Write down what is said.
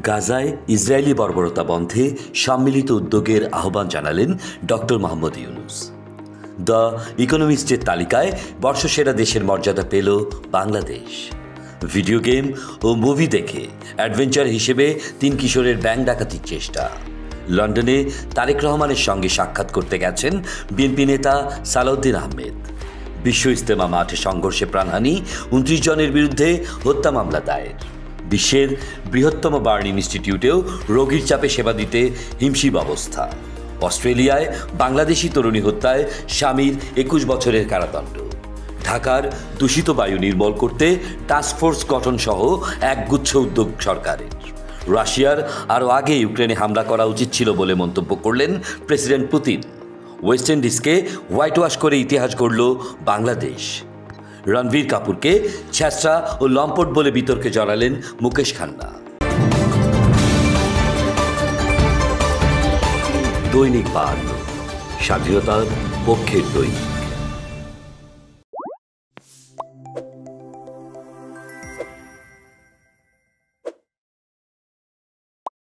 গাজায় ইসরায়েলি বর্বরতা বন্ধে সম্মিলিত উদ্যোগের আহ্বান জানালেন ডক্টর মোহাম্মদ ইউনূস। দ্য ইকোনমিস্টের তালিকায় বর্ষসেরা দেশের মর্যাদা পেল বাংলাদেশ। ভিডিও গেম ও মুভি দেখে অ্যাডভেঞ্চার হিসেবে 3 কিশোরের ব্যাংক ডাকাতির চেষ্টা। লন্ডনে তারেক রহমানের সঙ্গে সাক্ষাৎ করতে গেছেন বিএনপি নেতা সালাউদ্দিন আহমেদ। বিশ্ব ইজতেমা মাঠে সংঘর্ষে প্রাণহানি, 29 জনের বিরুদ্ধে হত্যা মামলা দায়ের। বিশ্বের বৃহত্তম বার্ন ইনস্টিটিউটেও রোগীর চাপে সেবা দিতে হিমশিম অবস্থা। অস্ট্রেলিয়ায় বাংলাদেশি তরুণী হত্যায় স্বামীর 21 বছরের কারাদণ্ড। ঢাকার দূষিত বায়ু নির্মূল করতে টাস্কফোর্স গঠন সহ একগুচ্ছ উদ্যোগ সরকারের। রাশিয়ার আরও আগে ইউক্রেনে হামলা করা উচিত ছিল বলে মন্তব্য করলেন প্রেসিডেন্ট পুতিন। ওয়েস্ট ইন্ডিজকে হোয়াইট ওয়াশ করে ইতিহাস গড়ল বাংলাদেশ। রণবীর কাপুরকে ছ্যাঁচড়া ও লম্পট বলে বিতর্কে জড়ালেন মুকেশ খান্না। দৈনিক বার্ন, স্বাধীনতার পক্ষের দৈনিক।